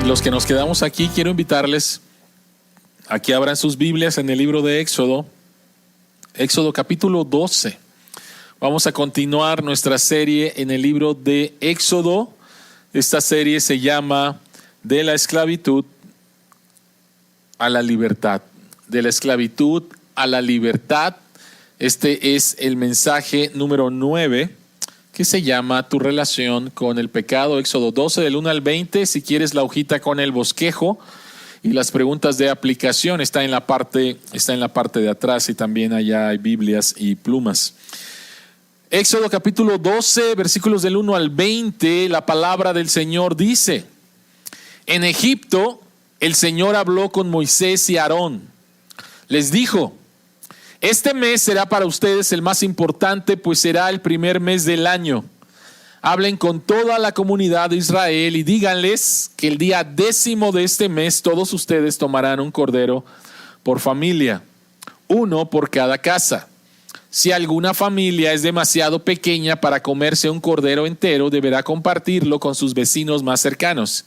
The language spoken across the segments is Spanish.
Los que nos quedamos aquí, quiero invitarles a que abran sus Biblias en el libro de Éxodo, Éxodo capítulo 12. Vamos a continuar nuestra serie en el libro de Éxodo. Esta serie se llama De la esclavitud a la libertad. De la esclavitud a la libertad. Este es el mensaje número 9, que se llama Tu relación con el pecado. Éxodo 12, del 1 al 20. Si quieres la hojita con el bosquejo y las preguntas de aplicación, está en la parte de atrás, y también allá hay Biblias y plumas. Éxodo capítulo 12, versículos del 1 al 20, la palabra del Señor dice: En Egipto el Señor habló con Moisés y Aarón. Les dijo: Este mes será para ustedes el más importante, pues será el primer mes del año. Hablen con toda la comunidad de Israel y díganles que el día 10º de este mes todos ustedes tomarán un cordero por familia, uno por cada casa. Si alguna familia es demasiado pequeña para comerse un cordero entero, deberá compartirlo con sus vecinos más cercanos,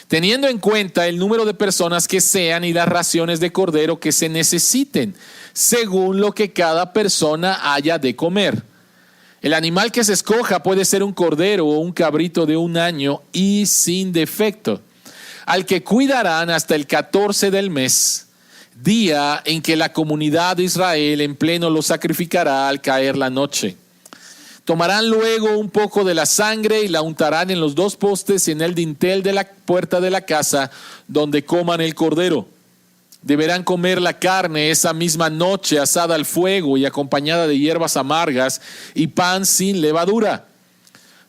teniendo en cuenta el número de personas que sean y las raciones de cordero que se necesiten, según lo que cada persona haya de comer. El animal que se escoja puede ser un cordero o un cabrito de 1 año y sin defecto, al que cuidarán hasta el 14 del mes, día en que la comunidad de Israel en pleno lo sacrificará al caer la noche. Tomarán luego un poco de la sangre y la untarán en los 2 postes y en el dintel de la puerta de la casa donde coman el cordero. Deberán comer la carne esa misma noche, asada al fuego y acompañada de hierbas amargas y pan sin levadura.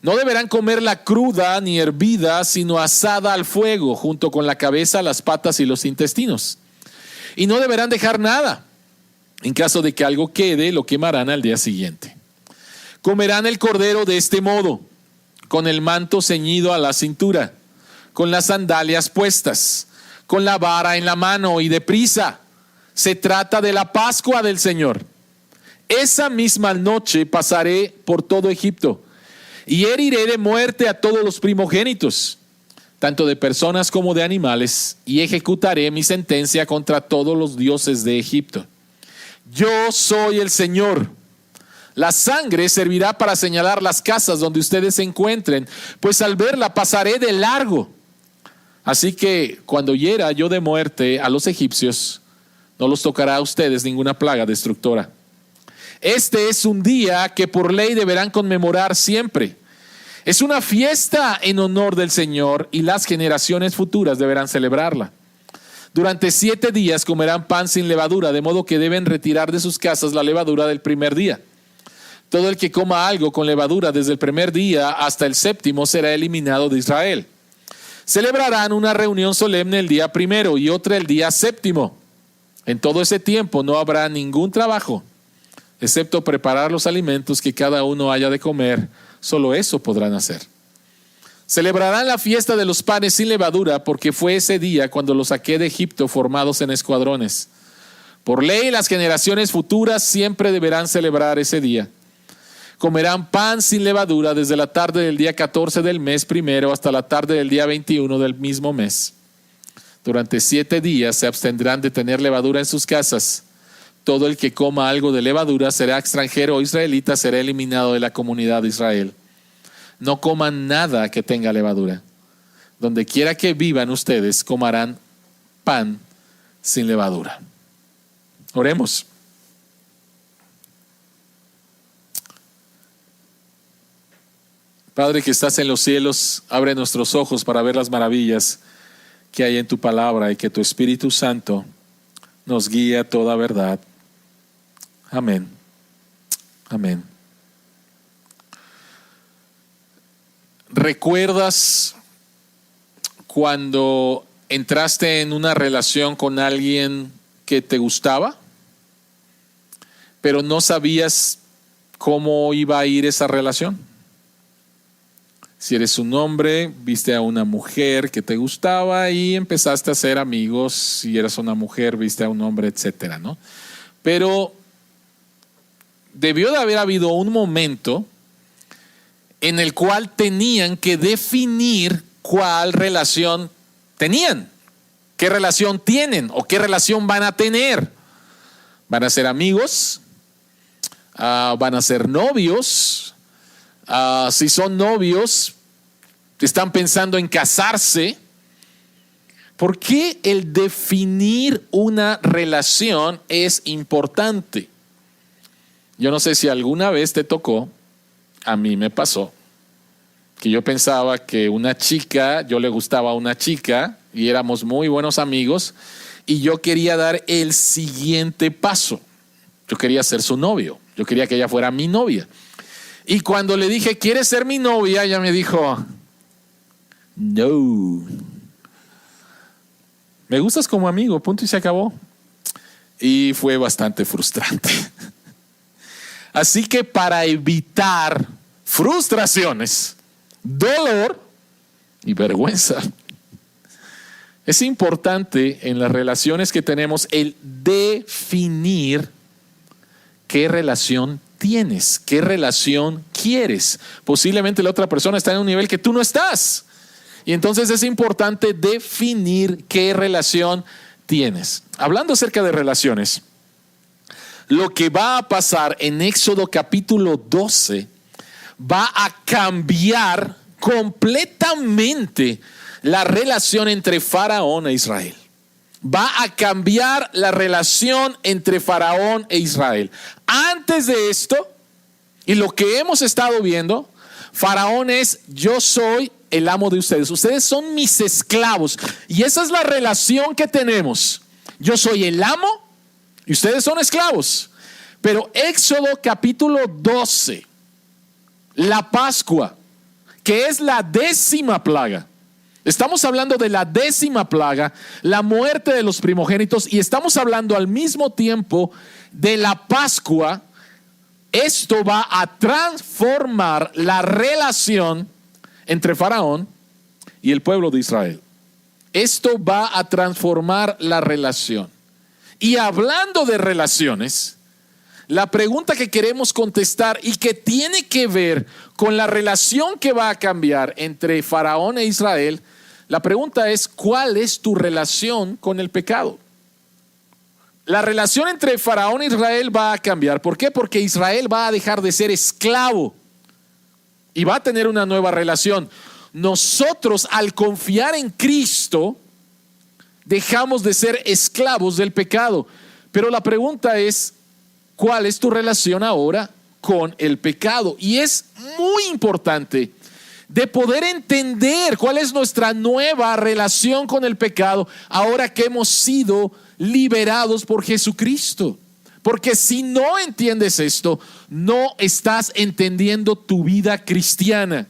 No deberán comerla cruda ni hervida, sino asada al fuego, junto con la cabeza, las patas y los intestinos. Y no deberán dejar nada. En caso de que algo quede, lo quemarán al día siguiente. Comerán el cordero de este modo: con el manto ceñido a la cintura, con las sandalias puestas, con la vara en la mano y deprisa. Se trata de la Pascua del Señor. Esa misma noche pasaré por todo Egipto y heriré de muerte a todos los primogénitos, tanto de personas como de animales, y ejecutaré mi sentencia contra todos los dioses de Egipto. Yo soy el Señor. La sangre servirá para señalar las casas donde ustedes se encuentren, pues al verla pasaré de largo. Así que cuando hiera yo de muerte a los egipcios, no los tocará a ustedes ninguna plaga destructora. Este es un día que por ley deberán conmemorar siempre. Es una fiesta en honor del Señor y las generaciones futuras deberán celebrarla. Durante 7 días comerán pan sin levadura, de modo que deben retirar de sus casas la levadura del primer día. Todo el que coma algo con levadura desde el primer día hasta el 7º será eliminado de Israel. Celebrarán una reunión solemne el día 1 y otra el día 7. En todo ese tiempo no habrá ningún trabajo, excepto preparar los alimentos que cada uno haya de comer. Solo eso podrán hacer. Celebrarán la fiesta de los panes sin levadura, porque fue ese día cuando los saqué de Egipto formados en escuadrones. Por ley, las generaciones futuras siempre deberán celebrar ese día. Comerán pan sin levadura desde la tarde del día 14 del mes primero hasta la tarde del día 21 del mismo mes. Durante 7 días se abstendrán de tener levadura en sus casas. Todo el que coma algo de levadura, será extranjero o israelita, será eliminado de la comunidad de Israel. No coman nada que tenga levadura. Donde quiera que vivan ustedes, comerán pan sin levadura. Oremos. Padre que estás en los cielos, abre nuestros ojos para ver las maravillas que hay en tu palabra y que tu Espíritu Santo nos guíe a toda verdad. Amén. Amén. ¿Recuerdas cuando entraste en una relación con alguien que te gustaba, pero no sabías cómo iba a ir esa relación? Si eres un hombre, viste a una mujer que te gustaba y empezaste a ser amigos. Si eres una mujer, viste a un hombre, etcétera, ¿no? Pero debió de haber habido un momento en el cual tenían que definir cuál relación tenían, qué relación tienen o qué relación van a tener. ¿Van a ser amigos? ¿Van a ser novios? Si son novios, están pensando en casarse. ¿Por qué el definir una relación es importante? Yo no sé si alguna vez te tocó, a mí me pasó, que yo pensaba que una chica, yo le gustaba a una chica y éramos muy buenos amigos y yo quería dar el siguiente paso. Yo quería ser su novio, yo quería que ella fuera mi novia. Y cuando le dije, ¿quieres ser mi novia? Ella me dijo, no. Me gustas como amigo, punto y se acabó. Y fue bastante frustrante. Así que para evitar frustraciones, dolor y vergüenza, es importante en las relaciones que tenemos el definir qué relación tienes, qué relación quieres. Posiblemente la otra persona está en un nivel que tú no estás. Y entonces es importante definir qué relación tienes. Hablando acerca de relaciones, lo que va a pasar en Éxodo capítulo 12 va a cambiar completamente la relación entre Faraón e Israel. Va a cambiar la relación entre Faraón e Israel. Antes de esto, y lo que hemos estado viendo, Faraón es, yo soy el amo de ustedes. Ustedes son mis esclavos. Y esa es la relación que tenemos. Yo soy el amo y ustedes son esclavos. Pero Éxodo capítulo 12, la Pascua, que es la 10ª plaga. Estamos hablando de la 10ª plaga, la muerte de los primogénitos, y estamos hablando al mismo tiempo de la Pascua. Esto va a transformar la relación entre Faraón y el pueblo de Israel. Esto va a transformar la relación. Y hablando de relaciones, la pregunta que queremos contestar y que tiene que ver con la relación que va a cambiar entre Faraón e Israel, la pregunta es, ¿cuál es tu relación con el pecado? La relación entre Faraón e Israel va a cambiar. ¿Por qué? Porque Israel va a dejar de ser esclavo y va a tener una nueva relación. Nosotros, al confiar en Cristo, dejamos de ser esclavos del pecado. Pero la pregunta es, ¿cuál es tu relación ahora con el pecado? Y es muy importante de poder entender cuál es nuestra nueva relación con el pecado ahora que hemos sido liberados por Jesucristo. Porque si no entiendes esto, no estás entendiendo tu vida cristiana.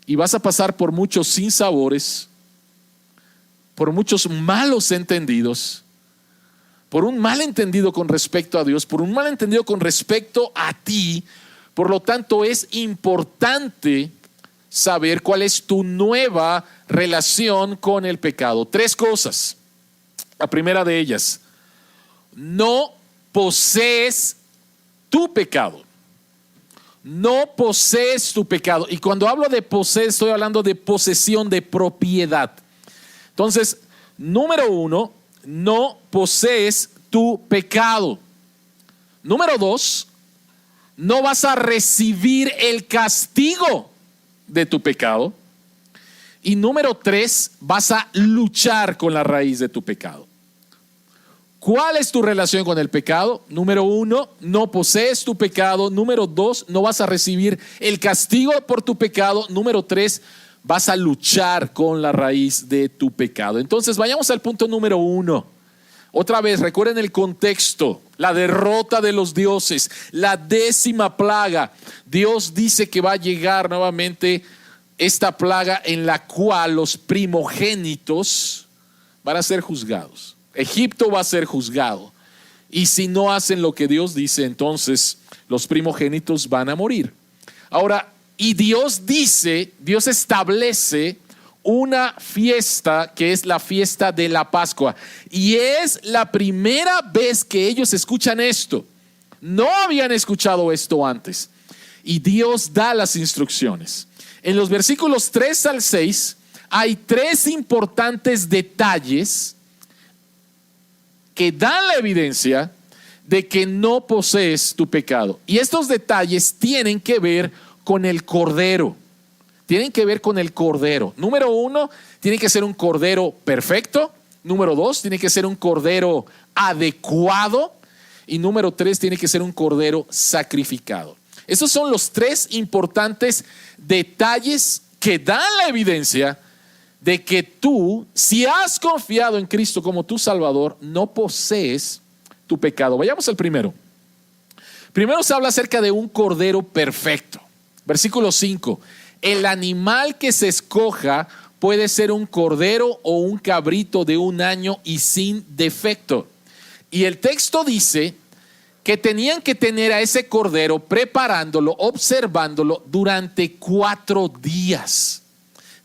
Y vas a pasar por muchos sinsabores, por muchos malos entendidos, por un malentendido con respecto a Dios, por un malentendido con respecto a ti. Por lo tanto, es importante saber cuál es tu nueva relación con el pecado. 3 cosas. La primera de ellas, no posees tu pecado. No posees tu pecado. Y cuando hablo de poseer, estoy hablando de posesión de propiedad. Entonces, número 1, no posees tu pecado. Número 2, no vas a recibir el castigo de tu pecado. Y número 3, vas a luchar con la raíz de tu pecado. ¿Cuál es tu relación con el pecado? Número 1, no posees tu pecado. Número 2, no vas a recibir el castigo por tu pecado. Número 3, vas a luchar con la raíz de tu pecado. Entonces vayamos al punto número 1. Otra vez, recuerden el contexto, la derrota de los dioses, la 10ª plaga. Dios dice que va a llegar nuevamente esta plaga en la cual los primogénitos van a ser juzgados. Egipto va a ser juzgado. Y si no hacen lo que Dios dice, entonces los primogénitos van a morir. Ahora, y Dios dice, Dios establece una fiesta que es la fiesta de la Pascua. Y es la primera vez que ellos escuchan esto. No habían escuchado esto antes. Y Dios da las instrucciones. En los versículos 3 al 6 hay tres importantes detalles que dan la evidencia de que no posees tu pecado. Y estos detalles tienen que ver con el cordero. Tienen que ver con el cordero. Número uno, tiene que ser un cordero perfecto. Número dos, tiene que ser un cordero adecuado. Y número tres, tiene que ser un cordero sacrificado. Esos son los tres importantes detalles que dan la evidencia de que tú, si has confiado en Cristo como tu Salvador, no posees tu pecado. Vayamos al primero. Primero se habla acerca de un cordero perfecto. Versículo 5. El animal que se escoja puede ser un cordero o un cabrito de 1 año y sin defecto. Y el texto dice que tenían que tener a ese cordero preparándolo, observándolo durante 4 días.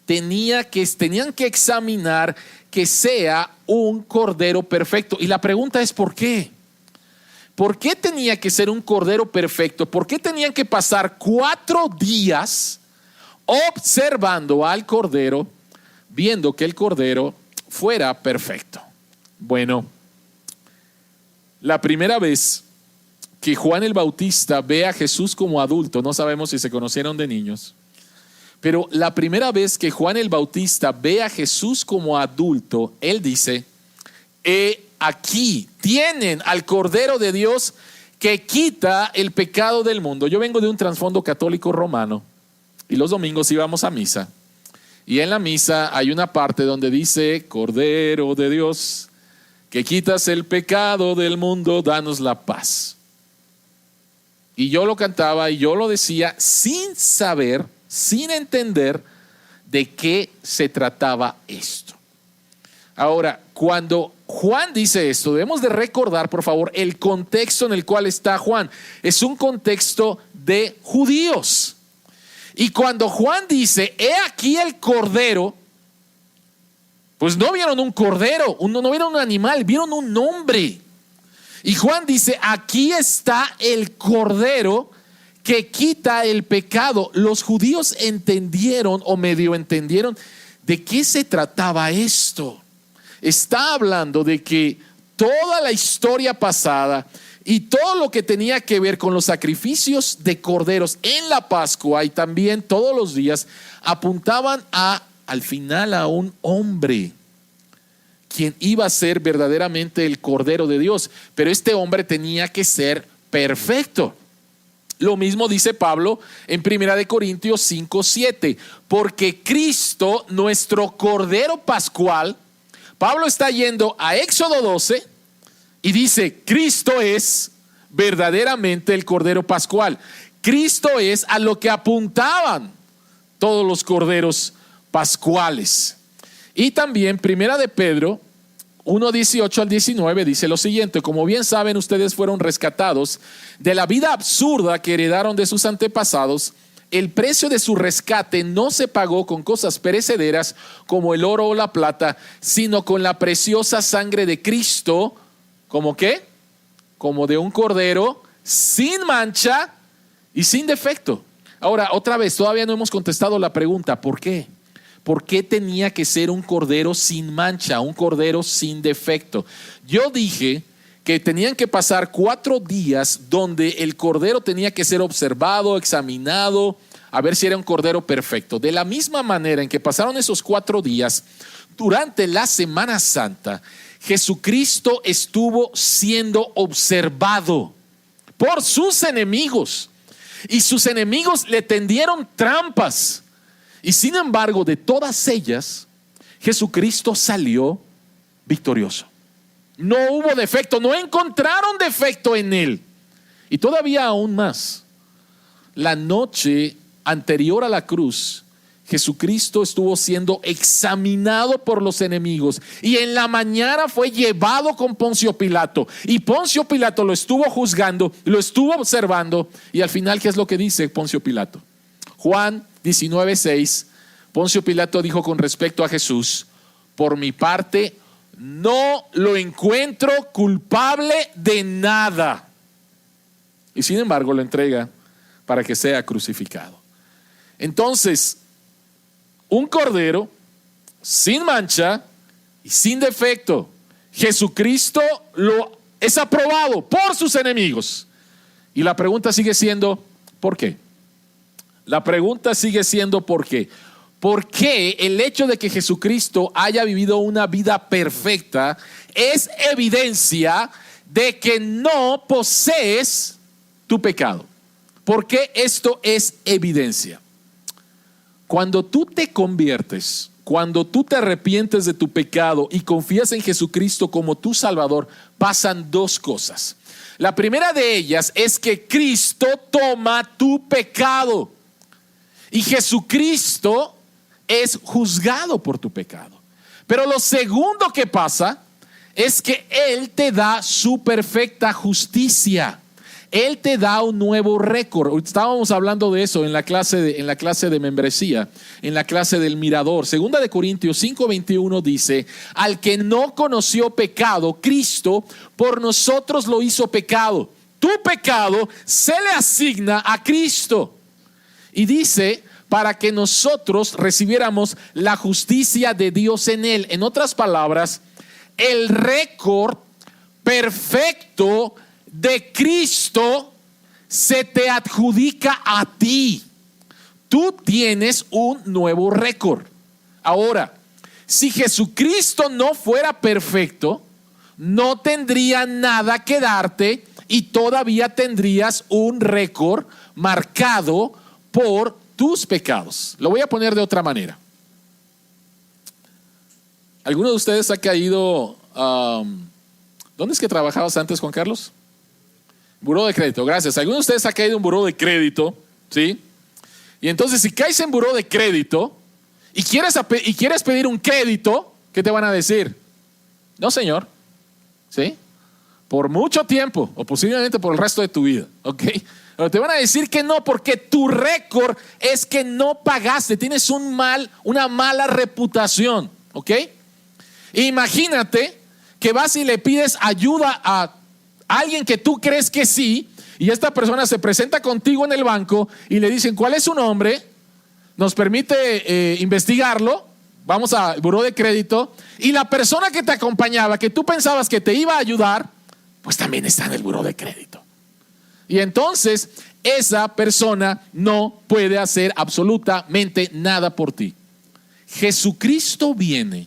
Tenían que examinar que sea un cordero perfecto. Y la pregunta es ¿por qué? ¿Por qué tenía que ser un cordero perfecto? ¿Por qué tenían que pasar 4 días observando al cordero, viendo que el cordero fuera perfecto? Bueno, la primera vez que Juan el Bautista ve a Jesús como adulto, no sabemos si se conocieron de niños, pero la primera vez que Juan el Bautista ve a Jesús como adulto, él dice, aquí tienen al Cordero de Dios que quita el pecado del mundo. Yo vengo de un trasfondo católico romano y los domingos íbamos a misa. Y en la misa hay una parte donde dice, Cordero de Dios, que quitas el pecado del mundo, danos la paz. Y yo lo cantaba y yo lo decía sin saber, sin entender de qué se trataba esto. Ahora, cuando Juan dice esto, debemos de recordar, por favor, el contexto en el cual está Juan. Es un contexto de judíos. Y cuando Juan dice, he aquí el cordero, pues no vieron un cordero, no vieron un animal, vieron un hombre. Y Juan dice, aquí está el cordero que quita el pecado. Los judíos entendieron o medio entendieron de qué se trataba esto. Está hablando de que toda la historia pasada y todo lo que tenía que ver con los sacrificios de corderos en la Pascua y también todos los días apuntaban al final a un hombre, quien iba a ser verdaderamente el Cordero de Dios. Pero este hombre tenía que ser perfecto. Lo mismo dice Pablo en 1 Corintios 5:7. Porque Cristo, nuestro Cordero Pascual, Pablo está yendo a Éxodo 12 y dice, Cristo es verdaderamente el Cordero Pascual. Cristo es a lo que apuntaban todos los corderos pascuales. Y también 1 Pedro 1:18 al 19 dice lo siguiente: como bien saben, ustedes fueron rescatados de la vida absurda que heredaron de sus antepasados. El precio de su rescate no se pagó con cosas perecederas como el oro o la plata, sino con la preciosa sangre de Cristo. ¿Cómo qué? Como de un cordero sin mancha y sin defecto. Ahora, otra vez, todavía no hemos contestado la pregunta, ¿por qué? ¿Por qué tenía que ser un cordero sin mancha, un cordero sin defecto? Yo dije que tenían que pasar 4 días donde el cordero tenía que ser observado, examinado, a ver si era un cordero perfecto. De la misma manera en que pasaron esos 4 días, durante la Semana Santa, Jesucristo estuvo siendo observado por sus enemigos. Y sus enemigos le tendieron trampas. Y sin embargo, de todas ellas, Jesucristo salió victorioso. No hubo defecto, no encontraron defecto en él. Y todavía aún más, la noche anterior a la cruz, Jesucristo estuvo siendo examinado por los enemigos y en la mañana fue llevado con Poncio Pilato y Poncio Pilato lo estuvo juzgando, lo estuvo observando y al final, ¿qué es lo que dice Poncio Pilato? Juan 19:6, Poncio Pilato dijo con respecto a Jesús: por mi parte no lo encuentro culpable de nada. Y sin embargo lo entrega para que sea crucificado. Entonces, un cordero sin mancha y sin defecto. Jesucristo es aprobado por sus enemigos. Y la pregunta sigue siendo, ¿por qué? La pregunta sigue siendo ¿por qué? ¿Por qué el hecho de que Jesucristo haya vivido una vida perfecta es evidencia de que no posees tu pecado? ¿Por qué esto es evidencia? Cuando tú te conviertes, cuando tú te arrepientes de tu pecado y confías en Jesucristo como tu Salvador, pasan dos cosas. La primera de ellas es que Cristo toma tu pecado y Jesucristo es juzgado por tu pecado. Pero lo segundo que pasa es que Él te da su perfecta justicia. Él te da un nuevo récord. Estábamos hablando de eso en la clase de membresía, en la clase del mirador. Segunda de Corintios 5:21 dice: al que no conoció pecado, Cristo por nosotros lo hizo pecado. Tu pecado se le asigna a Cristo. Y dice, para que nosotros recibiéramos la justicia de Dios en Él. En otras palabras, el récord perfecto de Cristo se te adjudica a ti. Tú tienes un nuevo récord. Ahora, si Jesucristo no fuera perfecto, no tendría nada que darte y todavía tendrías un récord marcado por tus pecados. Lo voy a poner de otra manera. ¿Alguno de ustedes ha caído? ¿Dónde es que trabajabas antes, Juan Carlos? Buró de crédito, gracias. ¿Alguno de ustedes ha caído en un buró de crédito? ¿Sí? Y entonces, si caes en buró de crédito y quieres pedir un crédito, ¿qué te van a decir? No, señor. ¿Sí? Por mucho tiempo o posiblemente por el resto de tu vida. ¿Ok? Pero te van a decir que no, porque tu récord es que no pagaste, tienes una mala reputación, ¿ok? Imagínate que vas y le pides ayuda a alguien que tú crees que sí, y esta persona se presenta contigo en el banco y le dicen, ¿cuál es su nombre? Nos permite investigarlo, vamos al buró de crédito, y la persona que te acompañaba, que tú pensabas que te iba a ayudar, pues también está en el buró de crédito. Y entonces esa persona no puede hacer absolutamente nada por ti. Jesucristo viene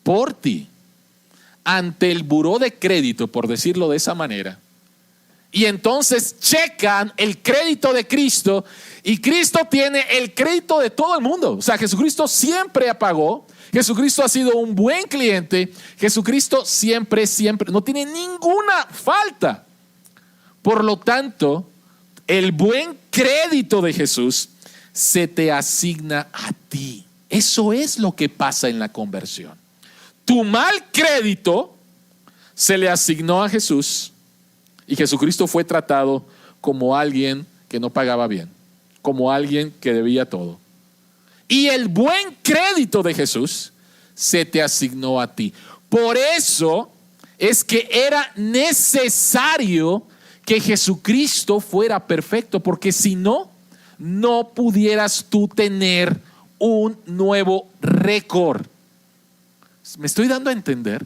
por ti ante el buró de crédito, por decirlo de esa manera, y entonces checan el crédito de Cristo, y Cristo tiene el crédito de todo el mundo. O sea, Jesucristo siempre pagó. Jesucristo ha sido un buen cliente. Jesucristo siempre no tiene ninguna falta. Por lo tanto, el buen crédito de Jesús se te asigna a ti. Eso es lo que pasa en la conversión. Tu mal crédito se le asignó a Jesús y Jesucristo fue tratado como alguien que no pagaba bien, como alguien que debía todo. Y el buen crédito de Jesús se te asignó a ti. Por eso es que era necesario que Jesucristo fuera perfecto, porque si no, no pudieras tú tener un nuevo récord. ¿Me estoy dando a entender?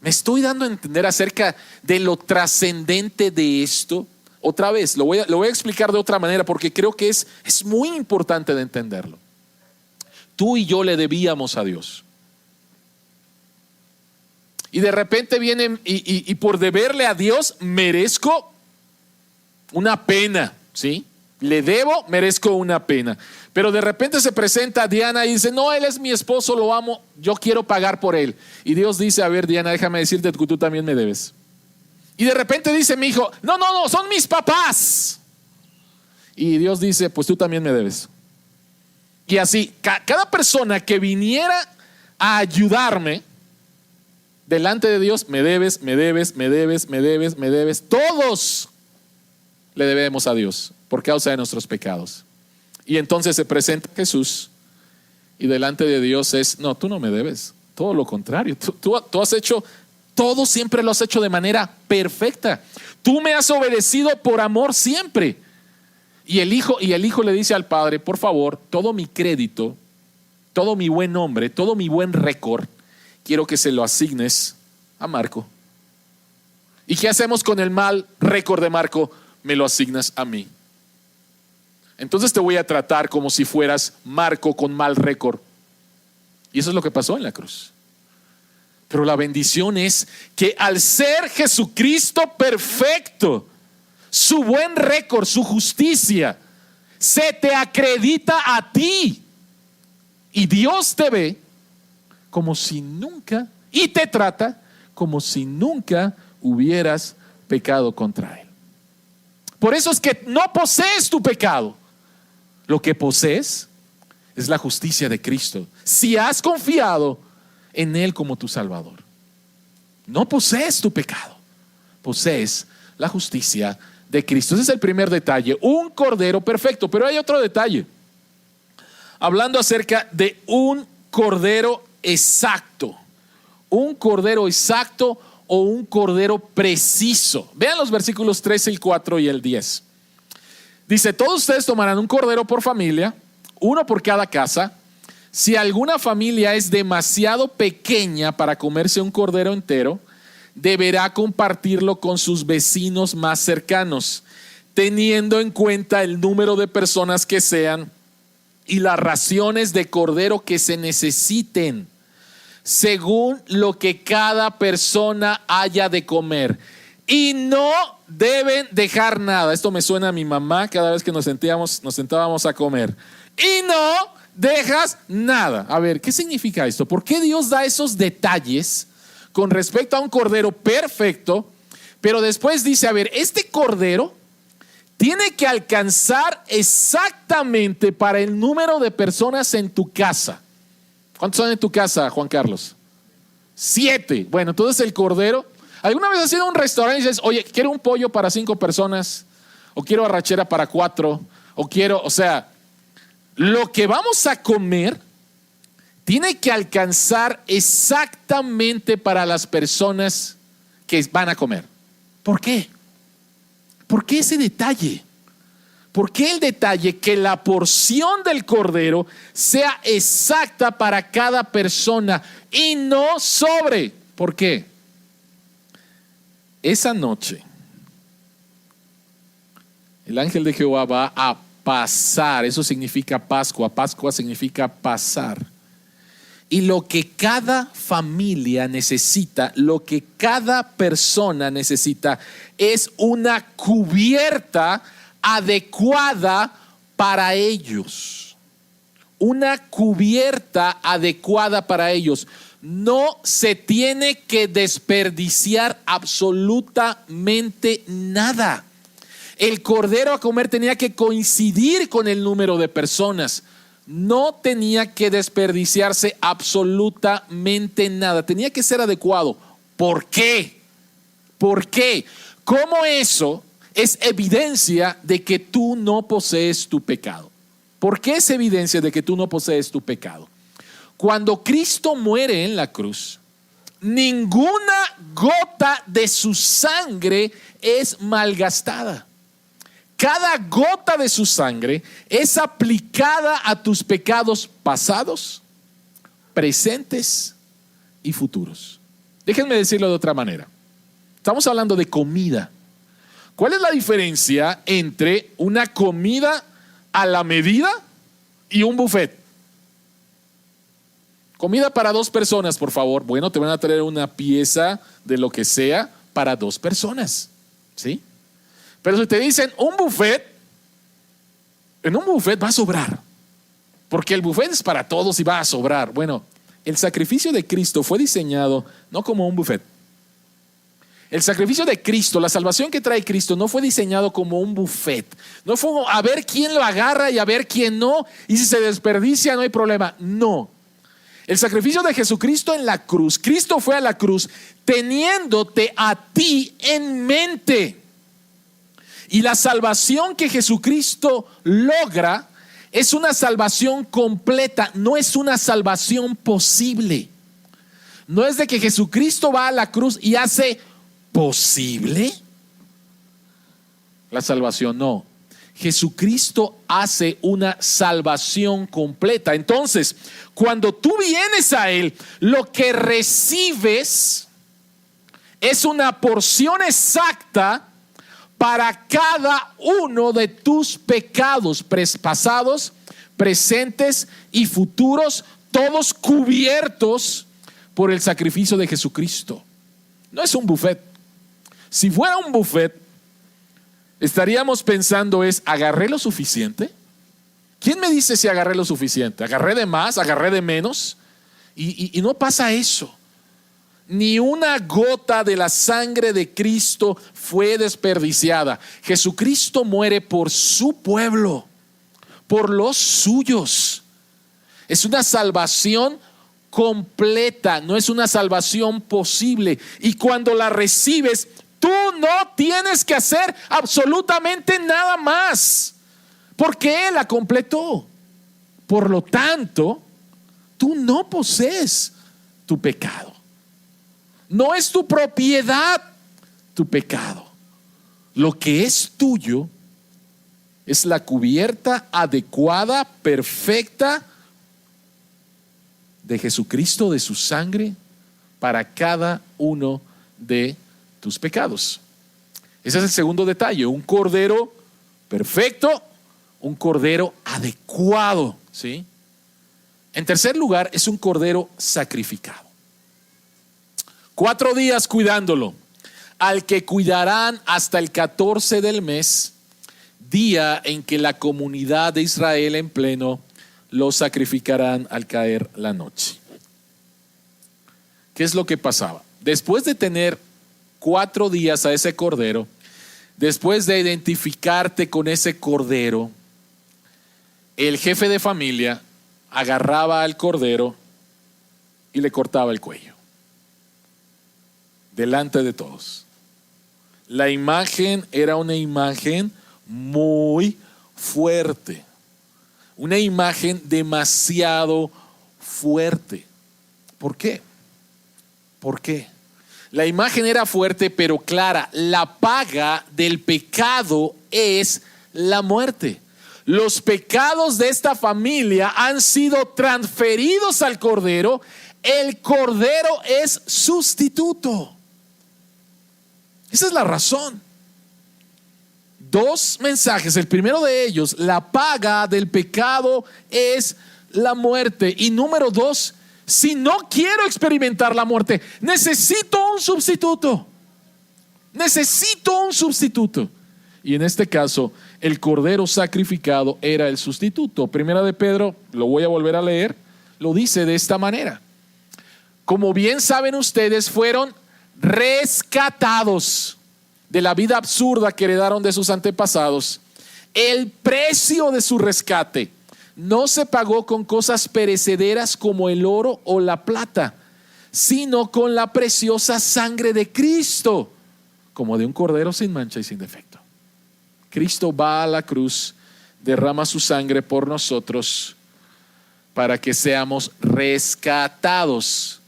¿Me estoy dando a entender acerca de lo trascendente de esto? Otra vez, lo voy a explicar de otra manera porque creo que es muy importante de entenderlo. Tú y yo le debíamos a Dios. Y de repente vienen y por deberle a Dios merezco una pena, ¿sí? Le debo, merezco una pena. Pero de repente se presenta Diana y dice, no, él es mi esposo, lo amo, yo quiero pagar por él. Y Dios dice, a ver, Diana, déjame decirte que tú también me debes. Y de repente dice mi hijo, no, son mis papás. Y Dios dice, pues tú también me debes. Y así, cada persona que viniera a ayudarme, delante de Dios, me debes. Todos le debemos a Dios por causa de nuestros pecados. Y entonces se presenta Jesús y delante de Dios es, no, tú no me debes. Todo lo contrario, tú has hecho, todo siempre lo has hecho de manera perfecta. Tú me has obedecido por amor siempre. Y el hijo le dice al padre, por favor, todo mi crédito todo mi buen nombre, todo mi buen récord, quiero que se lo asignes a Marco. ¿Y qué hacemos con el mal récord de Marco? Me lo asignas a mí. Entonces te voy a tratar como si fueras Marco con mal récord. Y eso es lo que pasó en la cruz. Pero la bendición es que al ser Jesucristo perfecto, su buen récord, su justicia, se te acredita a ti. Y Dios te ve como si nunca, y te trata como si nunca hubieras pecado contra Él. Por eso es que no posees tu pecado. Lo que posees es la justicia de Cristo. Si has confiado en Él como tu Salvador. No posees tu pecado, posees la justicia de Cristo. Ese es el primer detalle, un cordero perfecto. Pero hay otro detalle, hablando acerca de un cordero exacto. Un cordero exacto o un cordero preciso. Vean los versículos 13, el 4 y el 10. Dice: todos ustedes tomarán un cordero por familia, uno por cada casa. Si alguna familia es demasiado pequeña para comerse un cordero entero, deberá compartirlo con sus vecinos más cercanos, teniendo en cuenta el número de personas que sean y las raciones de cordero que se necesiten, según lo que cada persona haya de comer. Y no deben dejar nada. Esto me suena a mi mamá cada vez que nos sentábamos a comer. Y no dejas nada. A ver, ¿qué significa esto? ¿Por qué Dios da esos detalles con respecto a un cordero perfecto? Pero después dice, a ver, este cordero tiene que alcanzar exactamente para el número de personas en tu casa. ¿Cuántos son en tu casa, Juan Carlos? 7. Bueno, entonces el cordero. ¿Alguna vez has ido a un restaurante y dices, oye, quiero un pollo para 5 personas? O quiero arrachera para 4. O quiero, o sea, lo que vamos a comer tiene que alcanzar exactamente para las personas que van a comer. ¿Por qué? ¿Por qué ese detalle? ¿Por qué el detalle que la porción del cordero sea exacta para cada persona y no sobre? ¿Por qué? Esa noche, el ángel de Jehová va a pasar. Eso significa Pascua. Pascua significa pasar. Y lo que cada familia necesita, lo que cada persona necesita, es una cubierta adecuada para ellos. Una cubierta adecuada para ellos. No se tiene que desperdiciar absolutamente nada. El cordero a comer tenía que coincidir con el número de personas. No tenía que desperdiciarse absolutamente nada. Tenía que ser adecuado. ¿Por qué? ¿Por qué? ¿Cómo eso es evidencia de que tú no posees tu pecado? ¿Por qué es evidencia de que tú no posees tu pecado? Cuando Cristo muere en la cruz, ninguna gota de su sangre es malgastada. Cada gota de su sangre es aplicada a tus pecados pasados, presentes y futuros. Déjenme decirlo de otra manera. Estamos hablando de comida. ¿Cuál es la diferencia entre una comida a la medida y un buffet? Comida para 2 personas, por favor. Bueno, te van a traer una pieza de lo que sea para 2 personas, ¿sí? Pero si te dicen un buffet, en un buffet va a sobrar, porque el buffet es para todos y va a sobrar. Bueno, el sacrificio de Cristo fue diseñado no como un buffet. El sacrificio de Cristo, la salvación que trae Cristo, no fue diseñado como un buffet. No fue a ver quién lo agarra y a ver quién no, y si se desperdicia no hay problema. No. El sacrificio de Jesucristo en la cruz, Cristo fue a la cruz teniéndote a ti en mente. Y la salvación que Jesucristo logra es una salvación completa, no es una salvación posible. No es de que Jesucristo va a la cruz y hace posible la salvación, no. Jesucristo hace una salvación completa. Entonces, cuando tú vienes a Él, lo que recibes es una porción exacta para cada uno de tus pecados pasados, presentes y futuros, todos cubiertos por el sacrificio de Jesucristo. No es un buffet. Si fuera un buffet, estaríamos pensando ¿agarré lo suficiente? ¿Quién me dice si agarré lo suficiente? ¿Agarré de más? ¿Agarré de menos? Y no pasa eso. Ni una gota de la sangre de Cristo fue desperdiciada. Jesucristo muere por su pueblo, por los suyos. Es una salvación completa, no es una salvación posible. Y cuando la recibes, tú no tienes que hacer absolutamente nada más, porque Él la completó. Por lo tanto, tú no posees tu pecado. No es tu propiedad tu pecado. Lo que es tuyo es la cubierta adecuada, perfecta de Jesucristo, de su sangre, para cada uno de tus pecados. Ese es el segundo detalle, un cordero perfecto, un cordero adecuado, ¿sí? En tercer lugar, es un cordero sacrificado. 4 días cuidándolo, al que cuidarán hasta el 14 del mes, día en que la comunidad de Israel en pleno lo sacrificarán al caer la noche. ¿Qué es lo que pasaba? Después de tener 4 días a ese cordero, después de identificarte con ese cordero, el jefe de familia agarraba al cordero y le cortaba el cuello delante de todos. La imagen era una imagen muy fuerte, una imagen demasiado fuerte. ¿Por qué? ¿Por qué? La imagen era fuerte pero clara. La paga del pecado es la muerte. Los pecados de esta familia han sido transferidos al cordero. El cordero es sustituto. Esa es la razón. 2 mensajes. El primero de ellos, la paga del pecado es la muerte. Y número 2, si no quiero experimentar la muerte, necesito un sustituto. Necesito un sustituto. Y en este caso, el cordero sacrificado era el sustituto. Primera de Pedro, lo voy a volver a leer, lo dice de esta manera. Como bien saben ustedes, fueron rescatados de la vida absurda que heredaron de sus antepasados. El precio de su rescate no se pagó con cosas perecederas como el oro o la plata, sino con la preciosa sangre de Cristo, como de un cordero sin mancha y sin defecto. Cristo va a la cruz, derrama su sangre por nosotros para que seamos rescatados.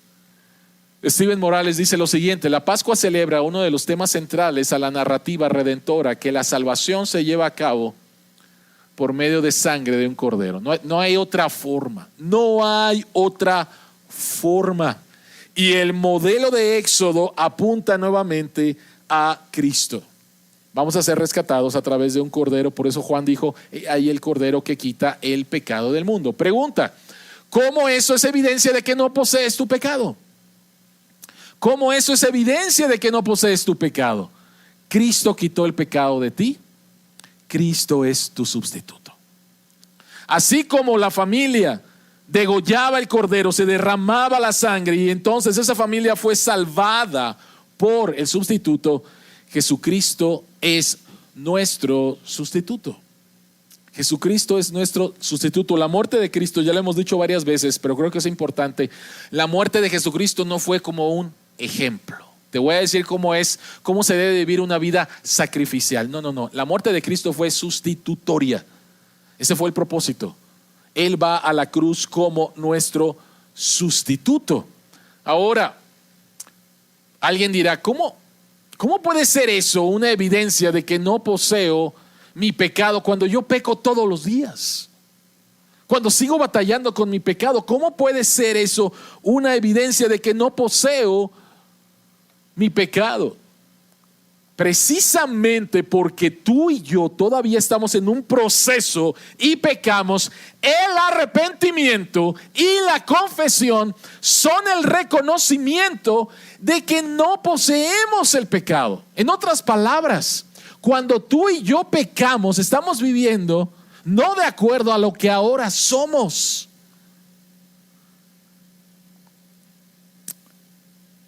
Steven Morales dice lo siguiente: la Pascua celebra uno de los temas centrales a la narrativa redentora, que la salvación se lleva a cabo por medio de sangre de un cordero. No hay otra forma, no hay otra forma. Y el modelo de Éxodo apunta nuevamente a Cristo. Vamos a ser rescatados a través de un cordero. Por eso Juan dijo: ahí el cordero que quita el pecado del mundo. Pregunta: ¿cómo eso es evidencia de que no posees tu pecado? ¿Cómo eso es evidencia de que no posees tu pecado? Cristo quitó el pecado de ti. Cristo es tu sustituto. Así como la familia degollaba el cordero, se derramaba la sangre y entonces esa familia fue salvada por el sustituto, Jesucristo es nuestro sustituto. Jesucristo es nuestro sustituto. La muerte de Cristo, ya lo hemos dicho varias veces, pero creo que es importante. La muerte de Jesucristo no fue como un ejemplo. Te voy a decir cómo se debe vivir una vida sacrificial. No. La muerte de Cristo fue sustitutoria. Ese fue el propósito. Él va a la cruz como nuestro sustituto. Ahora, alguien dirá: ¿cómo puede ser eso una evidencia de que no poseo mi pecado cuando yo peco todos los días? Cuando sigo batallando con mi pecado, ¿cómo puede ser eso una evidencia de que no poseo mi pecado? Precisamente porque tú y yo todavía estamos en un proceso y pecamos, el arrepentimiento y la confesión son el reconocimiento de que no poseemos el pecado. En otras palabras, cuando tú y yo pecamos, estamos viviendo no de acuerdo a lo que ahora somos.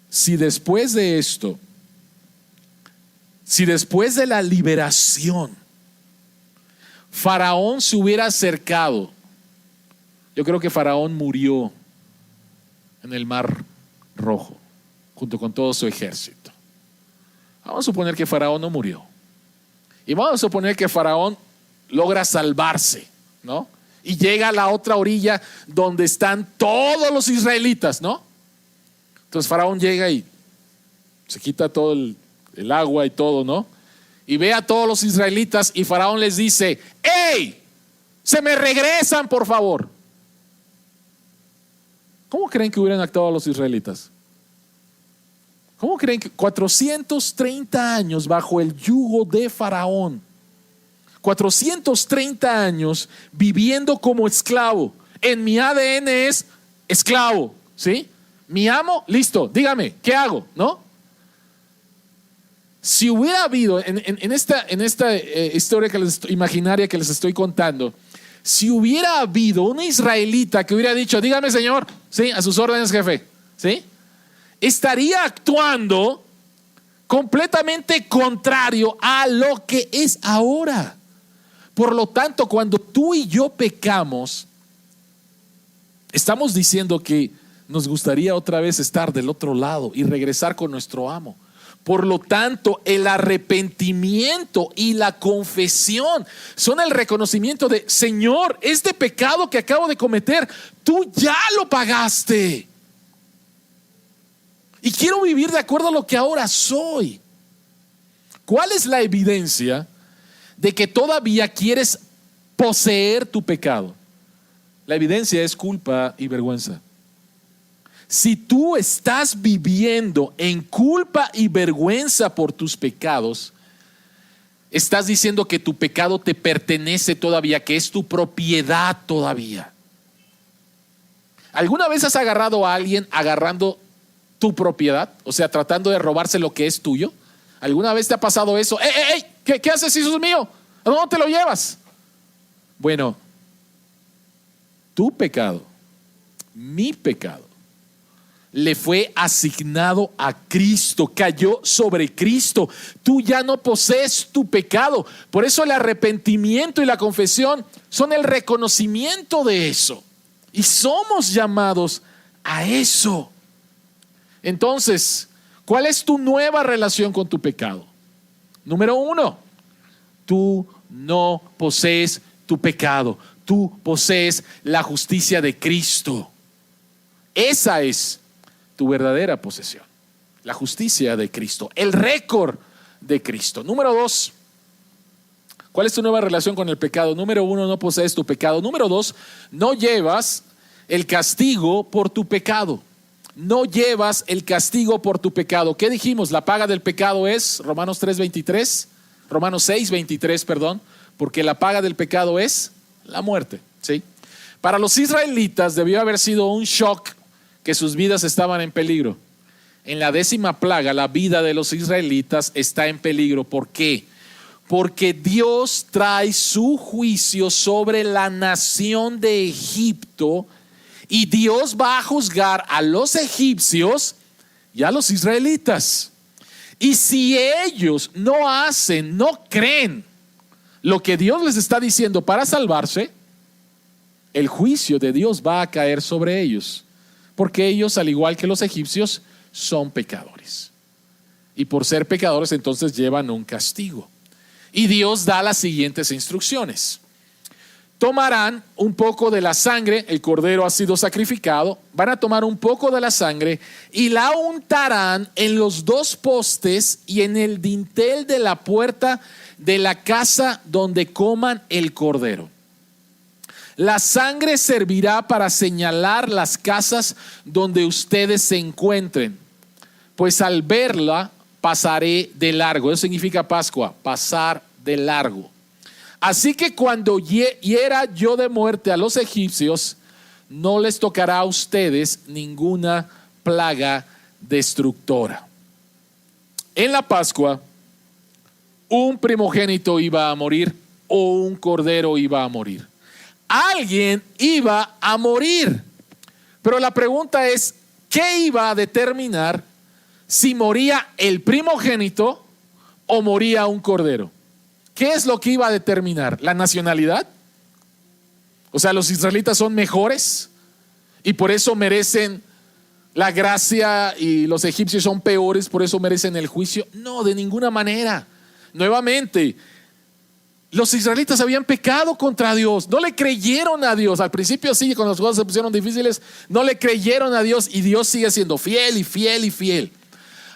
Si después de esto, si después de la liberación, Faraón se hubiera acercado, yo creo que Faraón murió en el Mar Rojo, junto con todo su ejército. Vamos a suponer que Faraón no murió. Y vamos a suponer que Faraón logra salvarse, ¿no? Y llega a la otra orilla donde están todos los israelitas, ¿no? Entonces Faraón llega y se quita todo el agua y todo, ¿no? Y ve a todos los israelitas y Faraón les dice: ¡Ey! ¡Se me regresan, por favor! ¿Cómo creen que hubieran actuado los israelitas? ¿Cómo creen que 430 años bajo el yugo de Faraón? 430 años viviendo como esclavo. En mi ADN es esclavo, ¿sí? Mi amo, listo, dígame, ¿qué hago? ¿No? Si hubiera habido en esta historia imaginaria que les estoy contando, si hubiera habido un israelita que hubiera dicho: dígame, señor, ¿sí? A sus órdenes, jefe, ¿sí? Estaría actuando completamente contrario a lo que es ahora. Por lo tanto, cuando tú y yo pecamos, estamos diciendo que nos gustaría otra vez estar del otro lado y regresar con nuestro amo. Por lo tanto, el arrepentimiento y la confesión son el reconocimiento de: Señor, este pecado que acabo de cometer, tú ya lo pagaste. Y quiero vivir de acuerdo a lo que ahora soy. ¿Cuál es la evidencia de que todavía quieres poseer tu pecado? La evidencia es culpa y vergüenza. Si tú estás viviendo en culpa y vergüenza por tus pecados, estás diciendo que tu pecado te pertenece todavía, que es tu propiedad todavía. ¿Alguna vez has agarrado a alguien agarrando tu propiedad? O sea, tratando de robarse lo que es tuyo. ¿Alguna vez te ha pasado eso? ¡Ey! ¿Qué haces? Eso es mío. ¿A dónde te lo llevas? Bueno, tu pecado, mi pecado, le fue asignado a Cristo, cayó sobre Cristo. Tú ya no posees tu pecado. Por eso el arrepentimiento y la confesión son el reconocimiento de eso. Y somos llamados a eso. Entonces, ¿cuál es tu nueva relación con tu pecado? Número 1, tú no posees tu pecado. Tú posees la justicia de Cristo. Esa es tu verdadera posesión, la justicia de Cristo, el récord de Cristo. Número 2, ¿cuál es tu nueva relación con el pecado? Número 1, no posees tu pecado. Número 2, no llevas el castigo por tu pecado. No llevas el castigo por tu pecado. ¿Qué dijimos? La paga del pecado es Romanos 6:23, perdón, porque la paga del pecado es la muerte, ¿sí? Para los israelitas debió haber sido un shock que sus vidas estaban en peligro. En la 10ª plaga, la vida de los israelitas está en peligro. ¿Por qué? Porque Dios trae su juicio sobre la nación de Egipto y Dios va a juzgar a los egipcios y a los israelitas. Y si ellos no creen lo que Dios les está diciendo para salvarse, el juicio de Dios va a caer sobre ellos. Porque ellos, al igual que los egipcios, son pecadores. Y por ser pecadores, entonces llevan un castigo. Y Dios da las siguientes instrucciones. tomarán un poco de la sangre, el cordero ha sido sacrificado, van a tomar un poco de la sangre y la untarán en los dos postes y en el dintel de la puerta de la casa donde coman el cordero. La sangre servirá para señalar las casas donde ustedes se encuentren, pues al verla pasaré de largo. Eso significa Pascua, pasar de largo. Así que cuando hiera yo de muerte a los egipcios, no les tocará a ustedes ninguna plaga destructora. En la Pascua, un primogénito iba a morir o un cordero iba a morir. Alguien iba a morir. Pero la pregunta es, ¿qué iba a determinar si moría el primogénito o moría un cordero? ¿Qué es lo que iba a determinar? ¿La nacionalidad? O sea, los israelitas son mejores y por eso merecen la gracia y los egipcios son peores, por eso merecen el juicio. No, de ninguna manera. Nuevamente, los israelitas habían pecado contra Dios, no le creyeron a Dios. Al principio sí, cuando las cosas se pusieron difíciles, no le creyeron a Dios y Dios sigue siendo fiel y fiel y fiel.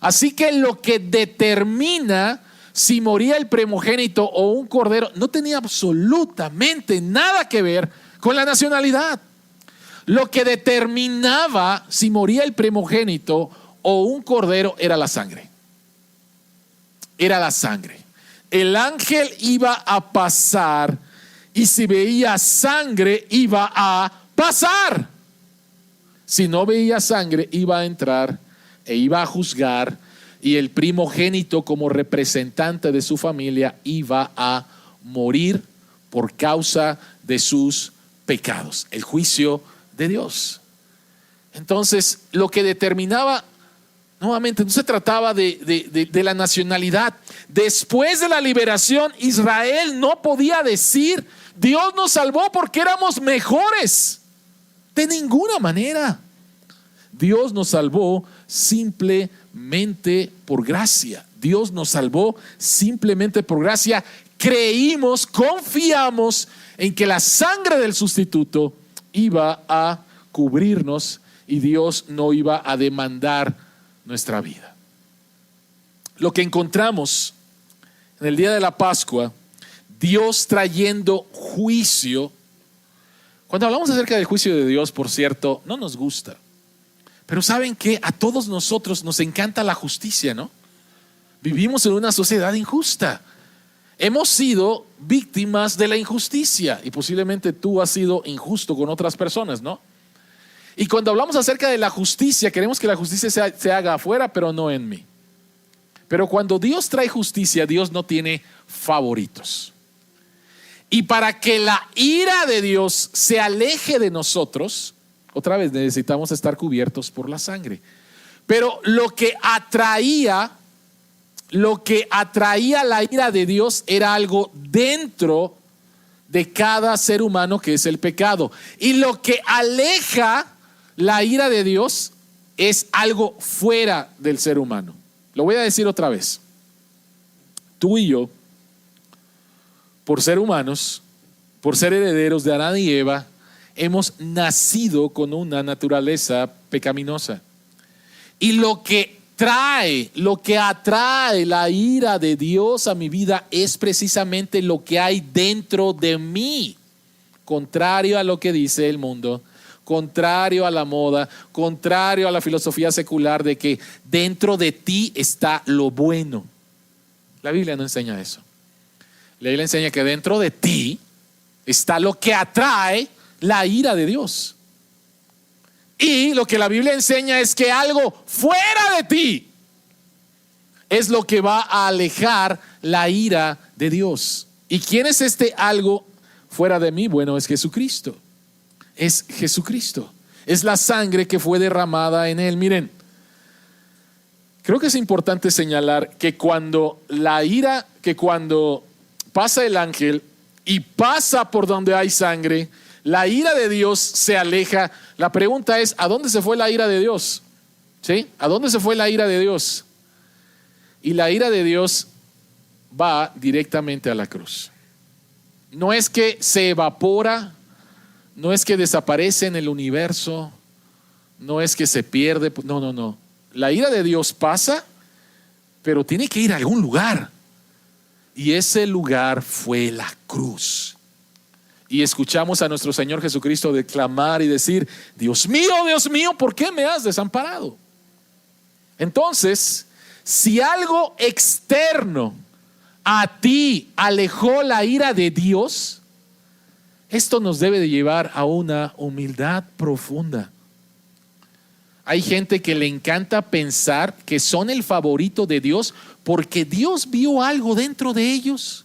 Así que lo que determina si moría el primogénito o un cordero no tenía absolutamente nada que ver con la nacionalidad. Lo que determinaba si moría el primogénito o un cordero era la sangre. Era la sangre. El ángel iba a pasar y si veía sangre iba a pasar. Si no veía sangre iba a entrar e iba a juzgar. Y el primogénito, como representante de su familia, iba a morir por causa de sus pecados. El juicio de Dios. Entonces, lo que determinaba, nuevamente, no se trataba de la nacionalidad. Después de la liberación, Israel no podía decir, Dios nos salvó porque éramos mejores. De ninguna manera. Dios nos salvó simplemente por gracia. Dios nos salvó simplemente por gracia. Creímos, confiamos en que la sangre del sustituto iba a cubrirnos y Dios no iba a demandar nuestra vida. Lo que encontramos en el día de la Pascua, Dios trayendo juicio. Cuando hablamos acerca del juicio de Dios, por cierto, no nos gusta. Pero ¿saben qué? A todos nosotros nos encanta la justicia, ¿no? Vivimos en una sociedad injusta. Hemos sido víctimas de la injusticia y posiblemente tú has sido injusto con otras personas, ¿no? Y cuando hablamos acerca de la justicia, queremos que la justicia se haga afuera, pero no en mí. Pero cuando Dios trae justicia, Dios no tiene favoritos. Y para que la ira de Dios se aleje de nosotros, otra vez necesitamos estar cubiertos por la sangre. Pero lo que atraía la ira de Dios era algo dentro de cada ser humano, que es el pecado. Y lo que aleja la ira de Dios es algo fuera del ser humano. Lo voy a decir otra vez. Tú y yo, por ser humanos, por ser herederos de Adán y Eva, hemos nacido con una naturaleza pecaminosa. Y lo que atrae la ira de Dios a mi vida es precisamente lo que hay dentro de mí. Contrario a lo que dice el mundo, contrario a la moda, contrario a la filosofía secular de que dentro de ti está lo bueno. La Biblia no enseña eso. La Biblia enseña que dentro de ti está lo que atrae la ira de Dios. Y lo que la Biblia enseña es que algo fuera de ti es lo que va a alejar la ira de Dios. ¿Y quién es este algo fuera de mí? Bueno, es Jesucristo. Es Jesucristo. Es la sangre que fue derramada en él. Miren, creo que es importante señalar que cuando pasa el ángel y pasa por donde hay sangre, la ira de Dios se aleja. La pregunta es, ¿a dónde se fue la ira de Dios? ¿Sí? ¿A dónde se fue la ira de Dios? Y la ira de Dios va directamente a la cruz. no es que se evapora, no es que desaparece en el universo, no es que se pierde, no. La ira de Dios pasa, pero tiene que ir a algún lugar. Y ese lugar fue la cruz. Y escuchamos a nuestro Señor Jesucristo declamar y decir: Dios mío, ¿por qué me has desamparado? Entonces, si algo externo a ti alejó la ira de Dios, esto nos debe de llevar a una humildad profunda. Hay gente que le encanta pensar que son el favorito de Dios porque Dios vio algo dentro de ellos.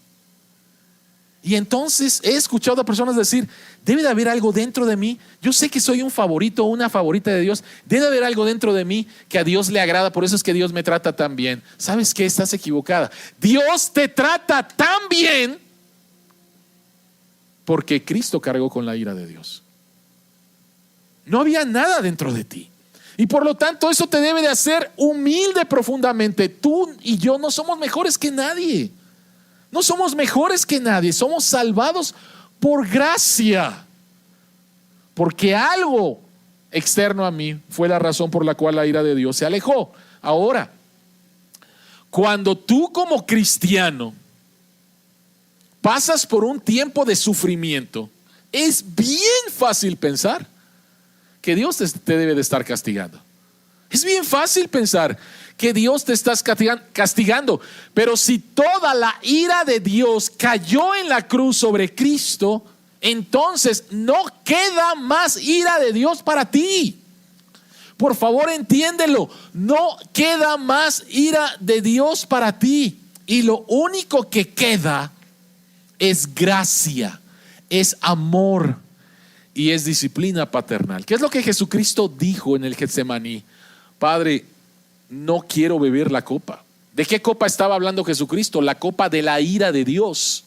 Y entonces he escuchado a personas decir: debe de haber algo dentro de mí. Yo sé que soy un favorito o una favorita de Dios. Debe de haber algo dentro de mí que a Dios le agrada. Por eso es que Dios me trata tan bien. ¿Sabes qué? Estás equivocada. Dios te trata tan bien porque Cristo cargó con la ira de Dios. No había nada dentro de ti. Y por lo tanto eso te debe de hacer humilde profundamente. Tú y yo no somos mejores que nadie. No somos mejores que nadie. Somos salvados por gracia. Porque algo externo a mí fue la razón por la cual la ira de Dios se alejó. Ahora, cuando tú como cristiano pasas por un tiempo de sufrimiento, es bien fácil pensar que Dios te debe de estar castigando. Es bien fácil pensar que Dios te está castigando, pero si toda la ira de Dios cayó en la cruz sobre Cristo, entonces no queda más ira de Dios para ti. Por favor, entiéndelo, no queda más ira de Dios para ti. Y lo único que queda es gracia, es amor y es disciplina paternal. ¿Qué es lo que Jesucristo dijo en el Getsemaní? Padre, no quiero beber la copa. ¿De qué copa estaba hablando Jesucristo? La copa de la ira de Dios.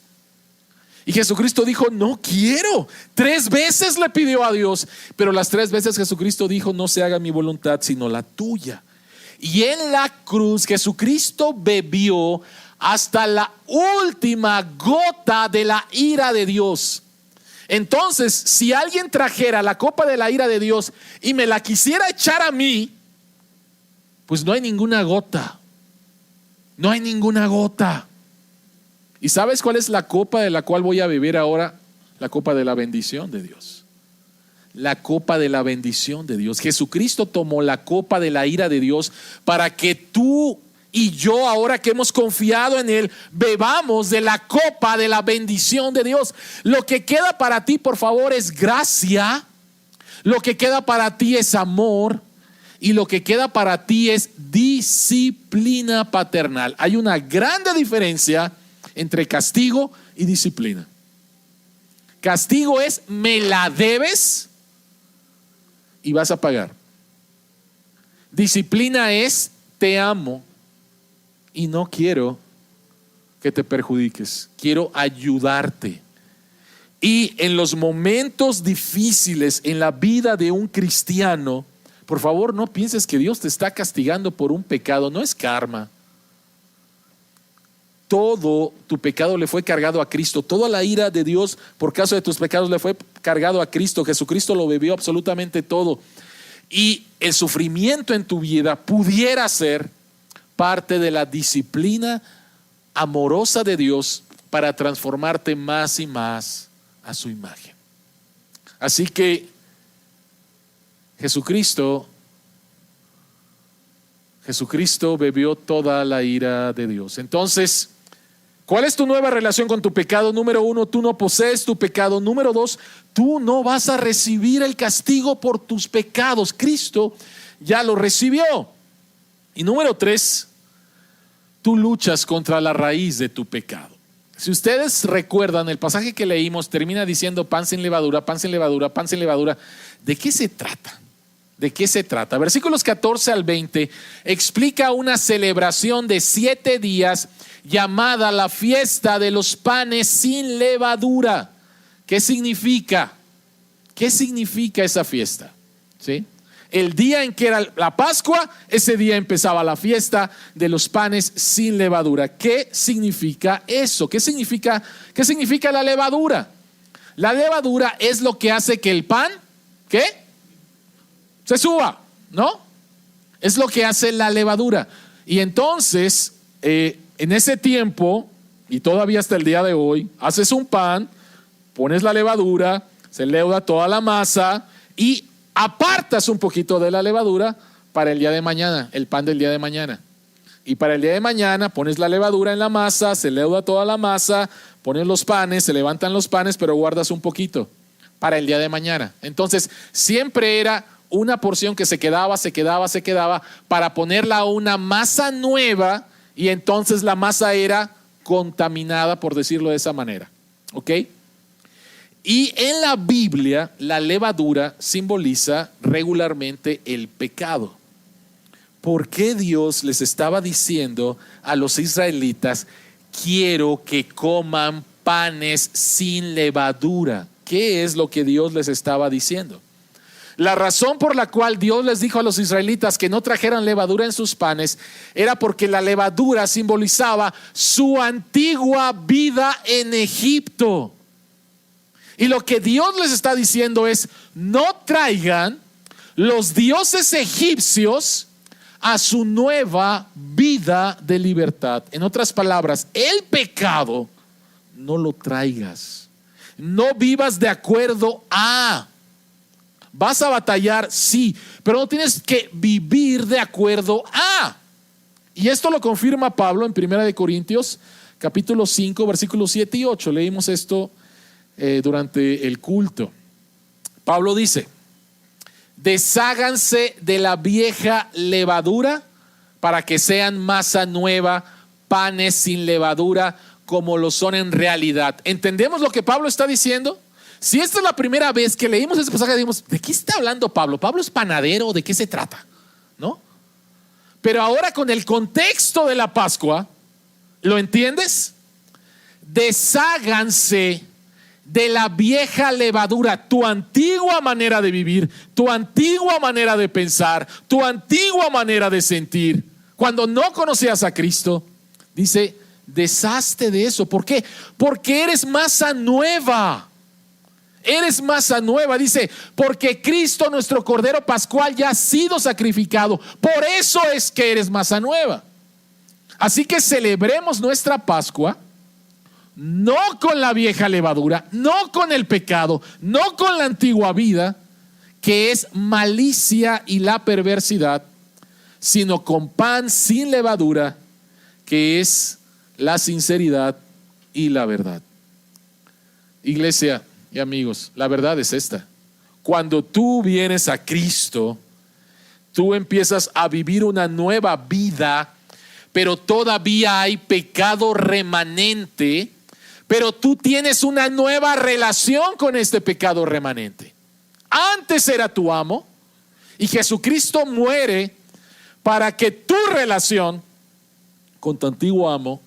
Y Jesucristo dijo: no quiero. 3 veces le pidió a Dios, pero las 3 veces Jesucristo dijo: no se haga mi voluntad sino la tuya. Y en la cruz Jesucristo bebió hasta la última gota de la ira de Dios. Entonces, si alguien trajera la copa de la ira de Dios y me la quisiera echar a mí, pues no hay ninguna gota. No hay ninguna gota. ¿Y sabes cuál es la copa de la cual voy a beber ahora? La copa de la bendición de Dios. La copa de la bendición de Dios. Jesucristo tomó la copa de la ira de Dios para que tú y yo, ahora que hemos confiado en Él, bebamos de la copa de la bendición de Dios. Lo que queda para ti, por favor, es gracia. Lo que queda para ti es amor. Y lo que queda para ti es disciplina paternal. Hay una grande diferencia entre castigo y disciplina. Castigo es: me la debes y vas a pagar. Disciplina es: te amo y no quiero que te perjudiques. Quiero ayudarte. Y en los momentos difíciles en la vida de un cristiano, por favor, no pienses que Dios te está castigando por un pecado. No es karma. Todo tu pecado le fue cargado a Cristo. Toda la ira de Dios por causa de tus pecados le fue cargado a Cristo. Jesucristo lo bebió absolutamente todo. Y el sufrimiento en tu vida pudiera ser parte de la disciplina amorosa de Dios para transformarte más y más a su imagen. Así que Jesucristo bebió toda la ira de Dios. Entonces, ¿cuál es tu nueva relación con tu pecado? Número 1, tú no posees tu pecado. Número 2, tú no vas a recibir el castigo por tus pecados. Cristo ya lo recibió. Y número 3, tú luchas contra la raíz de tu pecado. Si ustedes recuerdan, el pasaje que leímos termina diciendo: pan sin levadura, pan sin levadura, pan sin levadura. ¿De qué se trata? ¿De qué se trata? Versículos 14 al 20 explica una celebración de 7 días llamada la fiesta de los panes sin levadura. ¿Qué significa? ¿Qué significa esa fiesta? ¿Sí? el día en que era la Pascua, ese día empezaba la fiesta de los panes sin levadura. ¿Qué significa eso? ¿Qué significa la levadura? La levadura es lo que hace que el pan, ¿qué? Se suba, ¿no? Es lo que hace la levadura. Y entonces, en ese tiempo, y todavía hasta el día de hoy, haces un pan, pones la levadura, se leuda toda la masa y apartas un poquito de la levadura para el día de mañana, el pan del día de mañana. Y para el día de mañana pones la levadura en la masa, se leuda toda la masa, pones los panes, se levantan los panes, pero guardas un poquito para el día de mañana. Entonces, siempre era una porción que se quedaba para ponerla a una masa nueva, y entonces la masa era contaminada, por decirlo de esa manera. ¿Ok? Y en la Biblia, la levadura simboliza regularmente el pecado. ¿Por qué Dios les estaba diciendo a los israelitas, quiero que coman panes sin levadura? ¿Qué es lo que Dios les estaba diciendo? La razón por la cual Dios les dijo a los israelitas que no trajeran levadura en sus panes era porque la levadura simbolizaba su antigua vida en Egipto. Y lo que Dios les está diciendo es, no traigan los dioses egipcios a su nueva vida de libertad. En otras palabras, el pecado no lo traigas. No vivas de acuerdo a. Vas a batallar, sí, pero no tienes que vivir de acuerdo a. Y esto lo confirma Pablo en 1 Corintios capítulo 5, versículos 7 y 8. Leímos esto durante el culto. Pablo dice, desháganse de la vieja levadura para que sean masa nueva, panes sin levadura, como lo son en realidad. ¿Entendemos lo que Pablo está diciendo? Si esta es la primera vez que leímos este pasaje, decimos, ¿de qué está hablando Pablo? ¿Pablo es panadero? ¿De qué se trata? ¿No? Pero ahora con el contexto de la Pascua, ¿lo entiendes? Desháganse de la vieja levadura, tu antigua manera de vivir, tu antigua manera de pensar, tu antigua manera de sentir. Cuando no conocías a Cristo, dice, deshazte de eso. ¿Por qué? Porque eres masa nueva. Eres masa nueva, dice, porque Cristo, nuestro Cordero Pascual, ya ha sido sacrificado. Por eso es que eres masa nueva. Así que celebremos nuestra Pascua, no con la vieja levadura, no con el pecado, no con la antigua vida, que es malicia y la perversidad, sino con pan sin levadura, que es la sinceridad y la verdad. Iglesia y amigos, la verdad es esta: cuando tú vienes a Cristo, tú empiezas a vivir una nueva vida, pero todavía hay pecado remanente, pero tú tienes una nueva relación con este pecado remanente. Antes era tu amo y Jesucristo muere para que tu relación con tu antiguo amo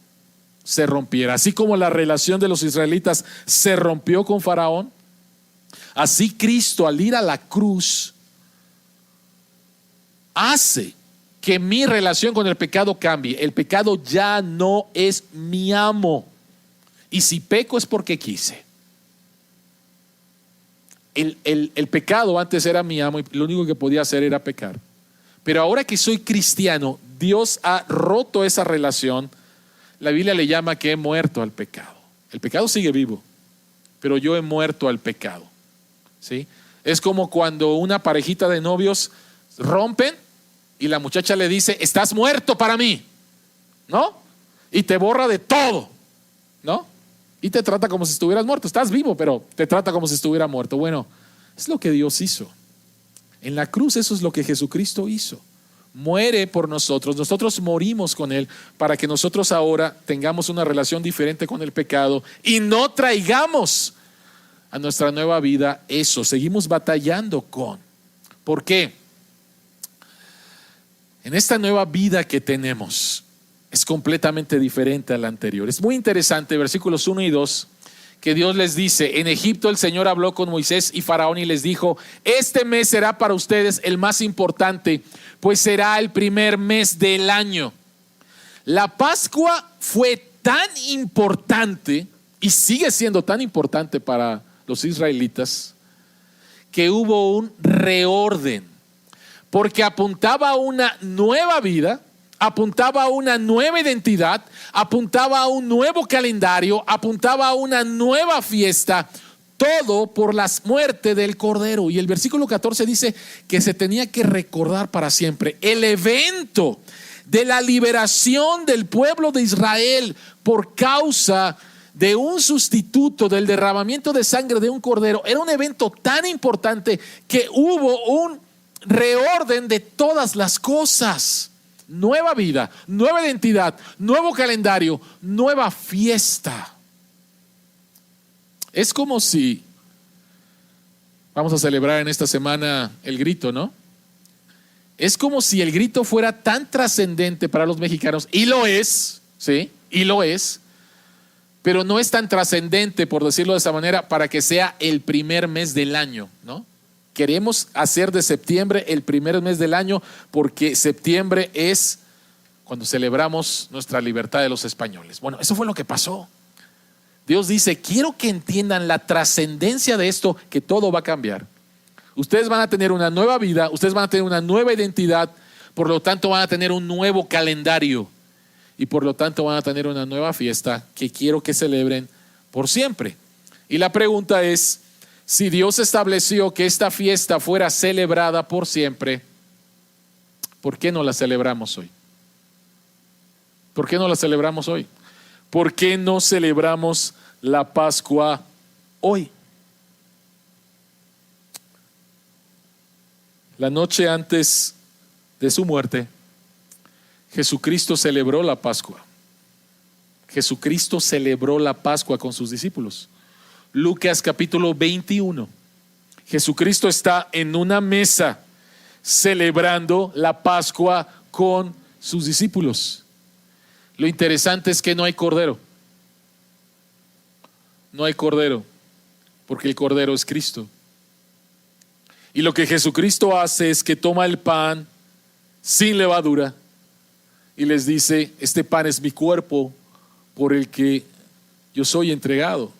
se rompiera. Así como la relación de los israelitas se rompió con Faraón, así Cristo, al ir a la cruz, hace que mi relación con el pecado cambie. El pecado ya no es mi amo. Y si peco es porque quise. El pecado antes era mi amo y lo único que podía hacer era pecar. Pero ahora que soy cristiano, Dios ha roto esa relación. La Biblia le llama que he muerto al pecado. El pecado sigue vivo, pero yo he muerto al pecado. ¿Sí? Es como cuando una parejita de novios rompen y la muchacha le dice, estás muerto para mí, ¿no? Y te borra de todo, ¿no? Y te trata como si estuvieras muerto. Estás vivo, pero te trata como si estuviera muerto. Bueno, es lo que Dios hizo. En la cruz eso es lo que Jesucristo hizo. Muere por nosotros, nosotros morimos con Él para que nosotros ahora tengamos una relación diferente con el pecado y no traigamos a nuestra nueva vida eso. Seguimos batallando con. ¿Por qué? En esta nueva vida que tenemos es completamente diferente a la anterior. Es muy interesante, versículos 1 y 2, que Dios les dice: en Egipto el Señor habló con Moisés y Faraón y les dijo: este mes será para ustedes el más importante, pues será el primer mes del año. La Pascua fue tan importante y sigue siendo tan importante para los israelitas que hubo un reorden, porque apuntaba a una nueva vida, apuntaba a una nueva identidad, apuntaba a un nuevo calendario, apuntaba a una nueva fiesta, todo por la muerte del Cordero. Y el versículo 14 dice que se tenía que recordar para siempre el evento de la liberación del pueblo de Israel por causa de un sustituto, del derramamiento de sangre de un cordero. Era un evento tan importante que hubo un reorden de todas las cosas. Nueva vida, nueva identidad, nuevo calendario, nueva fiesta. Es como si vamos a celebrar en esta semana el grito, ¿no? Es como si el grito fuera tan trascendente para los mexicanos, y lo es, ¿sí? Y lo es, pero no es tan trascendente, por decirlo de esa manera, para que sea el primer mes del año, ¿no? Queremos hacer de septiembre el primer mes del año porque septiembre es cuando celebramos nuestra libertad de los españoles. Bueno, eso fue lo que pasó. Dios dice: quiero que entiendan la trascendencia de esto, que todo va a cambiar. Ustedes van a tener una nueva vida, ustedes van a tener una nueva identidad, por lo tanto van a tener un nuevo calendario y por lo tanto van a tener una nueva fiesta que quiero que celebren por siempre. Y la pregunta es: si Dios estableció que esta fiesta fuera celebrada por siempre, ¿por qué no la celebramos hoy? ¿Por qué no la celebramos hoy? ¿Por qué no celebramos la Pascua hoy? La noche antes de su muerte, Jesucristo celebró la Pascua. Jesucristo celebró la Pascua con sus discípulos. Lucas capítulo 21. Jesucristo está en una mesa celebrando la Pascua con sus discípulos. Lo interesante es que no hay cordero. No hay cordero, porque el cordero es Cristo. Y lo que Jesucristo hace es que toma el pan sin levadura y les dice: este pan es mi cuerpo por el que yo soy entregado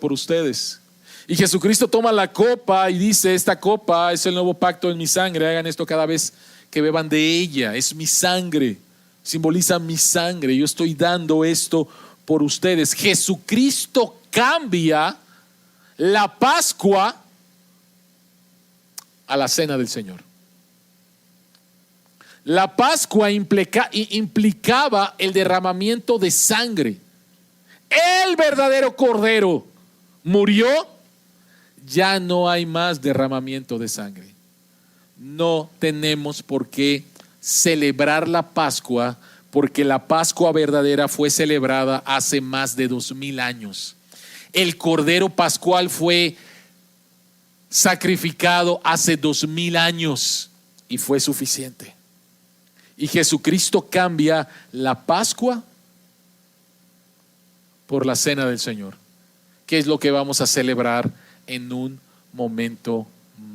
por ustedes. Y Jesucristo toma la copa y dice: esta copa es el nuevo pacto en mi sangre, hagan esto cada vez que beban de ella, es mi sangre, simboliza mi sangre, yo estoy dando esto por ustedes. Jesucristo cambia la Pascua a la cena del Señor. La Pascua implicaba el derramamiento de sangre. El verdadero Cordero murió, ya no hay más derramamiento de sangre. No tenemos por qué celebrar la Pascua, porque la Pascua verdadera fue celebrada hace más de 2000 años. El Cordero Pascual fue sacrificado hace 2000 años y fue suficiente. Y Jesucristo cambia la Pascua por la cena del Señor, que es lo que vamos a celebrar en un momento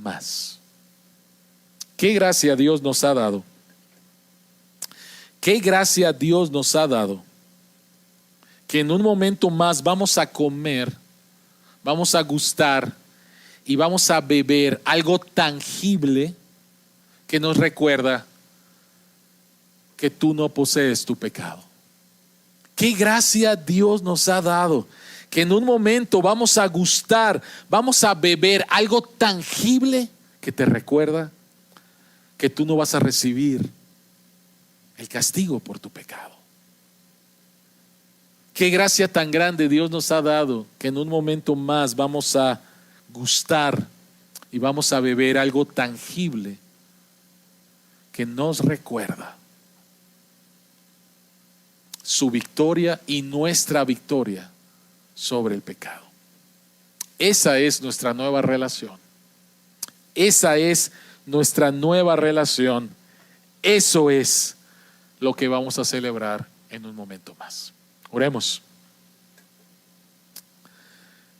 más. Qué gracia Dios nos ha dado. Qué gracia Dios nos ha dado, que en un momento más vamos a comer, vamos a gustar y vamos a beber algo tangible que nos recuerda que tú no posees tu pecado. Qué gracia Dios nos ha dado, que en un momento vamos a gustar, vamos a beber algo tangible que te recuerda que tú no vas a recibir el castigo por tu pecado. Qué gracia tan grande Dios nos ha dado, que en un momento más vamos a gustar y vamos a beber algo tangible que nos recuerda su victoria y nuestra victoria sobre el pecado. Esa es nuestra nueva relación. Esa es nuestra nueva relación. Eso es lo que vamos a celebrar en un momento más. Oremos.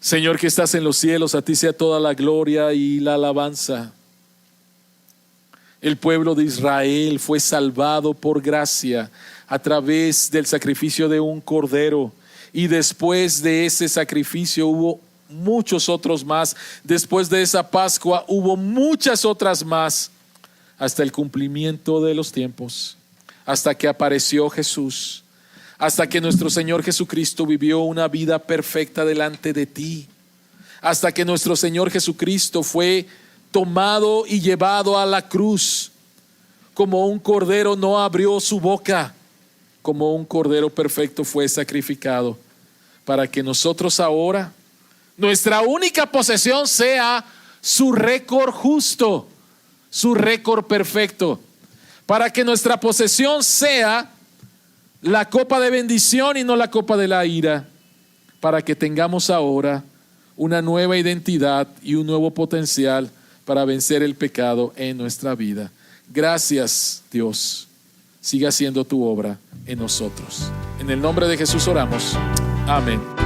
Señor que estás en los cielos, a ti sea toda la gloria y la alabanza. El pueblo de Israel fue salvado por gracia a través del sacrificio de un cordero. Y después de ese sacrificio hubo muchos otros más. Después de esa Pascua hubo muchas otras más, hasta el cumplimiento de los tiempos, hasta que apareció Jesús, hasta que nuestro Señor Jesucristo vivió una vida perfecta delante de ti, hasta que nuestro Señor Jesucristo fue tomado y llevado a la cruz. Como un cordero no abrió su boca, como un cordero perfecto fue sacrificado, para que nosotros ahora, nuestra única posesión sea su récord justo, su récord perfecto, para que nuestra posesión sea la copa de bendición y no la copa de la ira, para que tengamos ahora una nueva identidad y un nuevo potencial para vencer el pecado en nuestra vida. Gracias, Dios. Siga haciendo tu obra en nosotros. En el nombre de Jesús oramos. Amén.